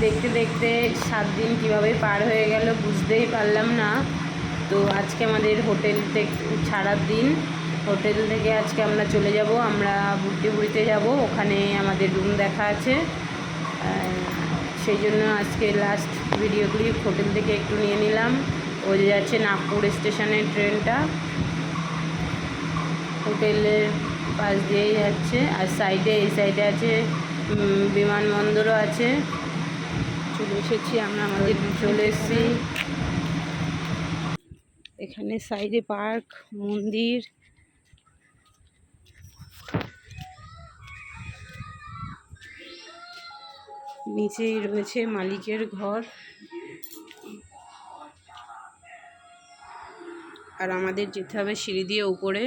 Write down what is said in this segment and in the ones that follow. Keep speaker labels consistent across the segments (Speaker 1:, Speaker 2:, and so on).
Speaker 1: দেখতে দেখতে 7 দিন কীভাবে পার হয়ে গেল বুঝতেই পারলাম না। তো আজকে আমাদের হোটেল থেকে ছাড়ার দিন। হোটেল থেকে আজকে আমরা চলে যাব, আমরা বুড়িতে যাব, ওখানে আমাদের রুম দেখা আছে। সেই জন্য আজকে লাস্ট ভিডিও ক্লিপ হোটেল থেকে একটু নিয়ে নিলাম। ওই যাচ্ছে নাগপুর স্টেশনের ট্রেনটা, হোটেলের পাশ দিয়েই যাচ্ছে। আর সাইডে এই সাইডে আছে বিমানবন্দরও আছে। চলে এসেছি আমরা, আমাদের চলে এসেছি। এখানে সাইডে পার্ক, মন্দির, নিচেই রয়েছে মালিকের ঘর। আর আমাদের যেতে হবে সিঁড়ি দিয়ে উপরে,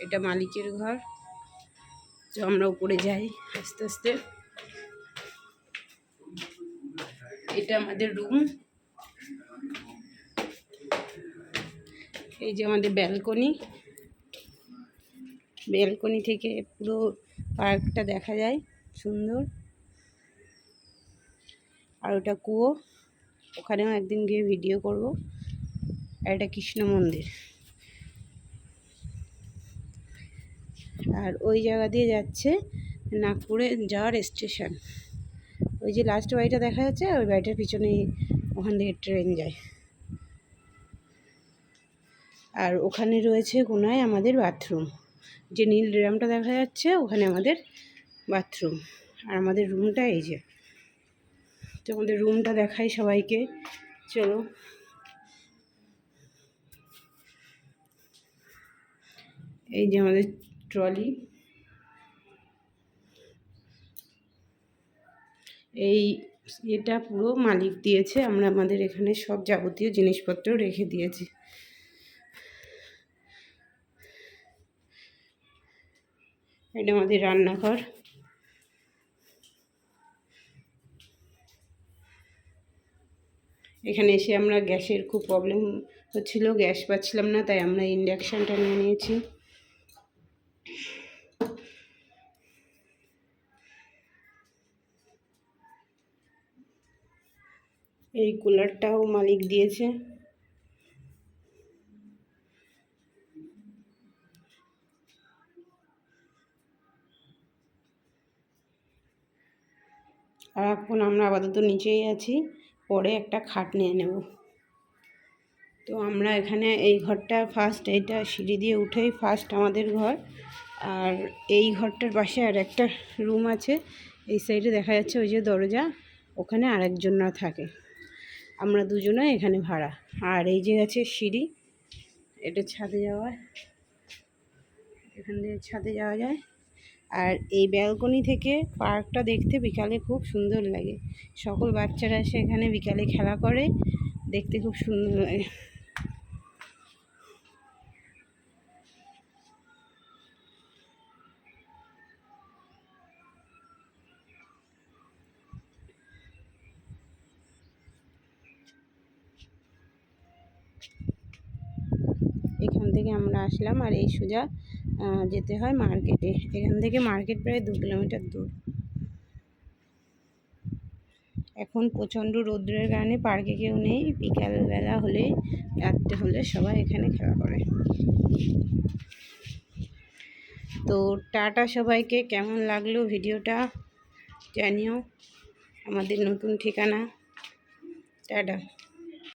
Speaker 1: এটা মালিকের ঘর। তো আমরা উপরে যাই আস্তে আস্তে। এটা আমাদের রুম, এই যে আমাদের ব্যালকনি। ব্যালকনি থেকে পুরো পার্কটা দেখা যায়, সুন্দর। আর ওটা কুয়ো, ওখানেও একদিন গিয়ে ভিডিও করব। আর এটা কৃষ্ণ মন্দির। আর ওই জায়গা দিয়ে যাচ্ছে নাগপুরে যাওয়ার স্টেশন। ওই যে লাস্ট বাড়িটা দেখা যাচ্ছে, ওই বাড়িটার পিছনেই ওখান থেকে ট্রেন যায়। আর ওখানে রয়েছে কোনায় আমাদের বাথরুম, যে নীল ড্রামটা দেখা যাচ্ছে ওখানে আমাদের বাথরুম। আর আমাদের রুমটা এই যে। তো আমাদের রুমটা দেখাই সবাইকে, চলো। এই যে আমাদের ট্রলি, এই এটা পুরো মালিক দিয়েছে, আমরা আমাদের এখানে সব যাবতীয় জিনিসপত্র রেখে দিয়েছি। এটা আমাদের রান্নাঘর। এখানে এসে আমরা গ্যাসের খুব প্রবলেম হচ্ছিল, গ্যাস পাচ্ছিলাম না, তাই আমরা ইন্ডাকশানটা নিয়ে নিয়েছি। এই কুলারটাও মালিক দিয়েছে। আর এখন আমরা আপাতত নিচেই আছি, পরে একটা খাট নিয়ে নেব। তো আমরা এখানে এই ঘরটা ফার্স্ট, এইটা সিঁড়ি দিয়ে উঠেই ফার্স্ট আমাদের ঘর। আর এই ঘরটার পাশে আর একটা রুম আছে, এই সাইডে দেখা যাচ্ছে ওই যে দরজা, ওখানে আরেকজনরা থাকে। আমরা দুজনে এখানে ভাড়া। আর এই যে আছে সিঁড়ি, এটা ছাদে যাওয়া, এখান থেকে ছাদে যাওয়া যায়। আর এই ব্যালকনি থেকে পার্কটা দেখতে বিকালে খুব সুন্দর লাগে। সকল বাচ্চারা এসে এখানে বিকালে খেলা করে, দেখতে খুব সুন্দর লাগে। এখান থেকে আমরা আসলাম, আর এই সোজা যেতে হয় মার্কেটে। এখান থেকে মার্কেট প্রায় 2 কিলোমিটার দূর। এখন প্রচণ্ড রৌদ্রের কারণে পার্কে কেউ নেই। বিকালবেলা হলে, রাত্রে হলে সবাই এখানে খেলা করে। তো টাটা সবাইকে, কেমন লাগলো ভিডিওটা জানিও। আমাদের নতুন ঠিকানা, টাটা।